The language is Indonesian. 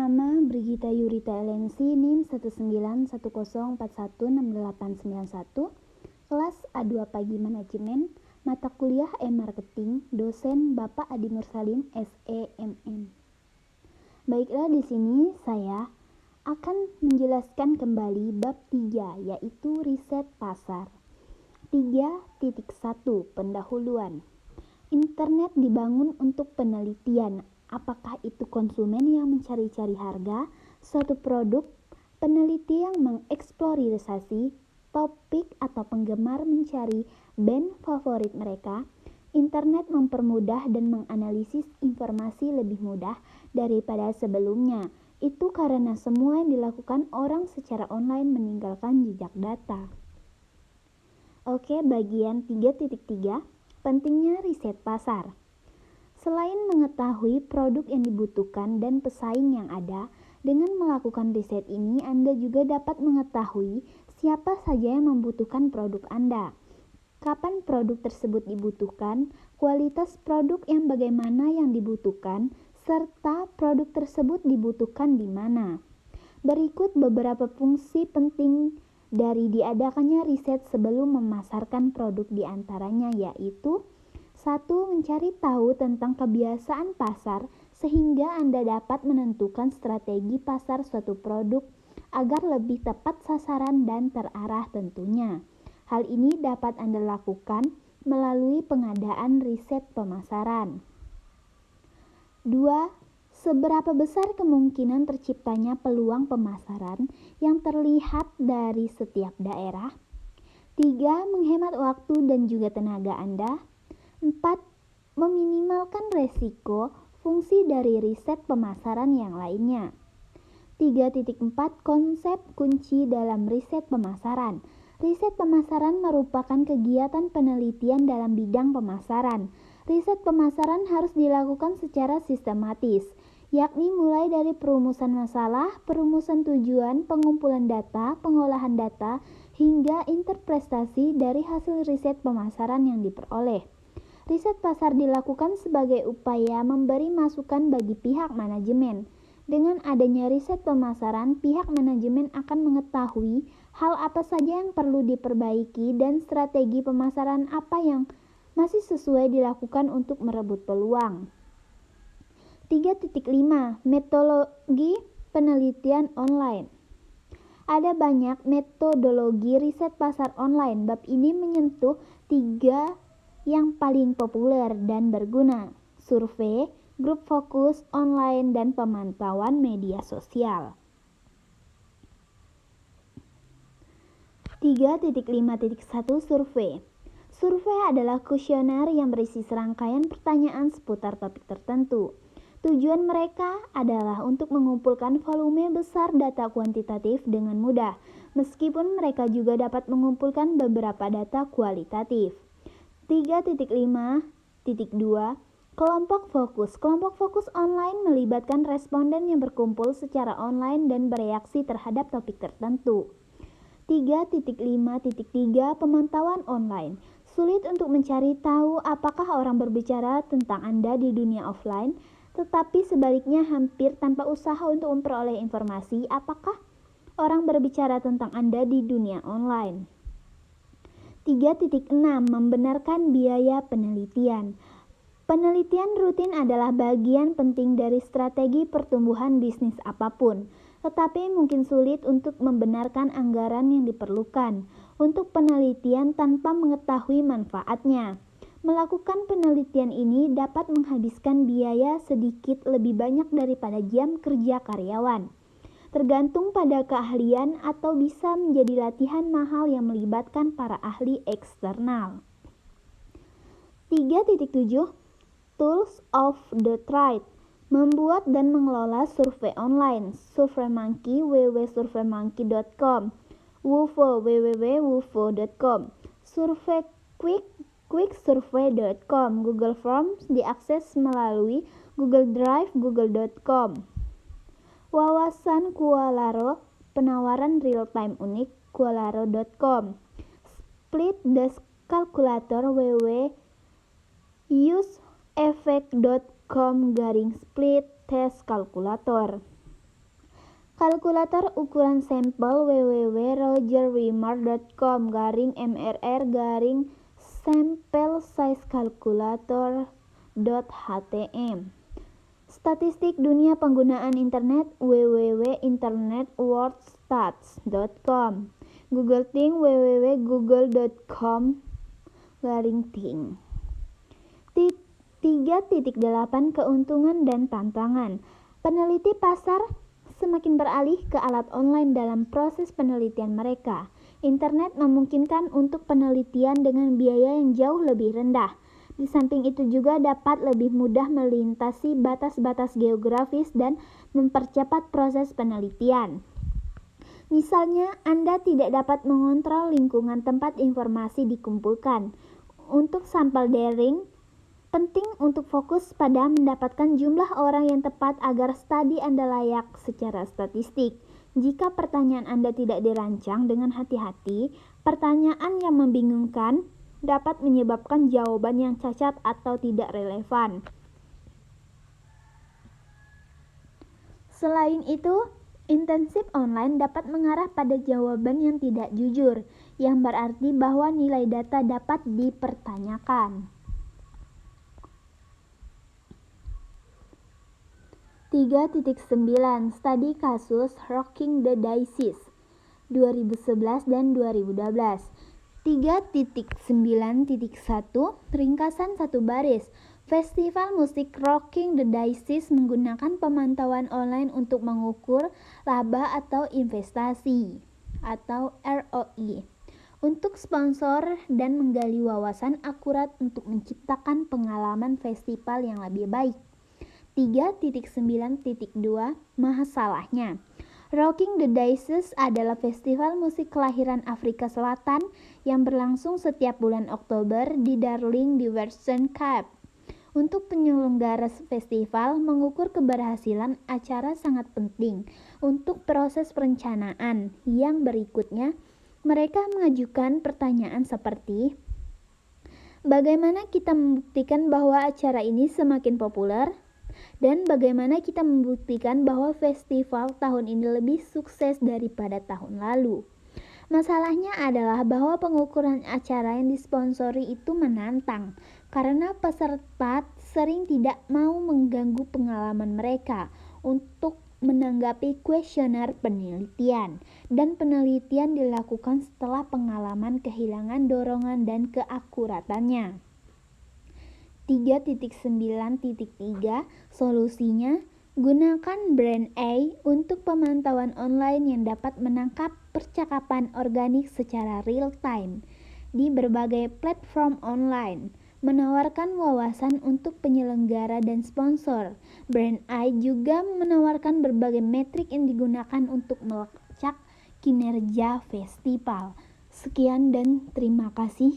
Nama Brigita Yurita Elensi, NIM 19104168891, kelas A2 Pagi Manajemen, mata kuliah E-Marketing, dosen Bapak Adi Mursalin, SEMN. Baiklah, di sini saya akan menjelaskan kembali bab 3, yaitu riset pasar. 3.1 Pendahuluan. Internet dibangun untuk penelitian. Apakah itu konsumen yang mencari-cari harga suatu produk, peneliti yang mengeksplorisasi topik, atau penggemar mencari band favorit mereka? Internet mempermudah dan menganalisis informasi lebih mudah daripada sebelumnya. Itu karena semua yang dilakukan orang secara online meninggalkan jejak data. Oke, bagian 3.3, pentingnya riset pasar. Selain mengetahui produk yang dibutuhkan dan pesaing yang ada, dengan melakukan riset ini Anda juga dapat mengetahui siapa saja yang membutuhkan produk Anda, kapan produk tersebut dibutuhkan, kualitas produk yang bagaimana yang dibutuhkan, serta produk tersebut dibutuhkan di mana. Berikut beberapa fungsi penting dari diadakannya riset sebelum memasarkan produk, diantaranya yaitu 1. Mencari tahu tentang kebiasaan pasar sehingga Anda dapat menentukan strategi pasar suatu produk agar lebih tepat sasaran dan terarah tentunya. Hal ini dapat Anda lakukan melalui pengadaan riset pemasaran. 2. Seberapa besar kemungkinan terciptanya peluang pemasaran yang terlihat dari setiap daerah? 3. Menghemat waktu dan juga tenaga Anda. 4. Meminimalkan resiko fungsi dari riset pemasaran yang lainnya. 3.4 Konsep kunci dalam riset pemasaran. Riset pemasaran merupakan kegiatan penelitian dalam bidang pemasaran. Riset pemasaran harus dilakukan secara sistematis, yakni mulai dari perumusan masalah, perumusan tujuan, pengumpulan data, pengolahan data, hingga interpretasi dari hasil riset pemasaran yang diperoleh. Riset pasar dilakukan sebagai upaya memberi masukan bagi pihak manajemen. Dengan adanya riset pemasaran, pihak manajemen akan mengetahui hal apa saja yang perlu diperbaiki dan strategi pemasaran apa yang masih sesuai dilakukan untuk merebut peluang. 3.5 Metodologi penelitian online. Ada banyak metodologi riset pasar online. Bab ini menyentuh 3 yang paling populer dan berguna: survei, grup fokus online, dan pemantauan media sosial. 3.5.1 Survei. Survei adalah kuesioner yang berisi serangkaian pertanyaan seputar topik tertentu. Tujuan mereka adalah untuk mengumpulkan volume besar data kuantitatif dengan mudah, meskipun mereka juga dapat mengumpulkan beberapa data kualitatif. 3.5.2 Kelompok fokus. Kelompok fokus online melibatkan responden yang berkumpul secara online dan bereaksi terhadap topik tertentu. 3.5.3 Pemantauan online. Sulit untuk mencari tahu apakah orang berbicara tentang Anda di dunia offline, tetapi sebaliknya hampir tanpa usaha untuk memperoleh informasi apakah orang berbicara tentang Anda di dunia online. 3.6 Membenarkan biaya penelitian. Penelitian rutin adalah bagian penting dari strategi pertumbuhan bisnis apapun, tetapi mungkin sulit untuk membenarkan anggaran yang diperlukan untuk penelitian tanpa mengetahui manfaatnya. Melakukan penelitian ini dapat menghabiskan biaya sedikit lebih banyak daripada jam kerja karyawan, tergantung pada keahlian, atau bisa menjadi latihan mahal yang melibatkan para ahli eksternal. 3.7 Tools of the Trade. Membuat dan mengelola survei online. SurveyMonkey www.surveymonkey.com, Wufo www.wufo.com, SurveyQuick.quicksurvey.com, Google Forms diakses melalui Google Drive google.com. Wawasan Qualaro, penawaran real-time unik, qualaro.com. Split Desk Calculator www.useeffect.com/split test calculator. Kalkulator ukuran sampel www.rogerreamer.com/mrr/sample size calculator.htm. Statistik dunia penggunaan internet www.internetworldstats.com. Google Think www.google.com/think. 3.8 Keuntungan dan tantangan. Peneliti pasar semakin beralih ke alat online dalam proses penelitian mereka. Internet memungkinkan untuk penelitian dengan biaya yang jauh lebih rendah. Di samping itu juga dapat lebih mudah melintasi batas-batas geografis dan mempercepat proses penelitian. Misalnya, Anda tidak dapat mengontrol lingkungan tempat informasi dikumpulkan. Untuk sampel daring, penting untuk fokus pada mendapatkan jumlah orang yang tepat agar studi Anda layak secara statistik. Jika pertanyaan Anda tidak dirancang dengan hati-hati, pertanyaan yang membingungkan dapat menyebabkan jawaban yang cacat atau tidak relevan. Selain itu, intensif online dapat mengarah pada jawaban yang tidak jujur, yang berarti bahwa nilai data dapat dipertanyakan. 3.9 Studi kasus Rocking the Dices 2011 dan 2012. 3.9.1 Ringkasan satu baris. Festival musik Rocking the Dices menggunakan pemantauan online untuk mengukur laba atau investasi atau ROI untuk sponsor dan menggali wawasan akurat untuk menciptakan pengalaman festival yang lebih baik. 3.9.2 Masalahnya. Rocking the Dices adalah festival musik kelahiran Afrika Selatan yang berlangsung setiap bulan Oktober di Darling di Western Cape. Untuk penyelenggara festival, mengukur keberhasilan acara sangat penting. Untuk proses perencanaan yang berikutnya, mereka mengajukan pertanyaan seperti: bagaimana kita membuktikan bahwa acara ini semakin populer? Dan bagaimana kita membuktikan bahwa festival tahun ini lebih sukses daripada tahun lalu? Masalahnya adalah bahwa pengukuran acara yang disponsori itu menantang, karena peserta sering tidak mau mengganggu pengalaman mereka untuk menanggapi kuesioner penelitian, dan penelitian dilakukan setelah pengalaman kehilangan dorongan dan keakuratannya. 3.9.3 Solusinya, gunakan Brand A untuk pemantauan online yang dapat menangkap percakapan organik secara real time di berbagai platform online, menawarkan wawasan untuk penyelenggara dan sponsor. Brand A juga menawarkan berbagai metrik yang digunakan untuk melacak kinerja festival. Sekian dan terima kasih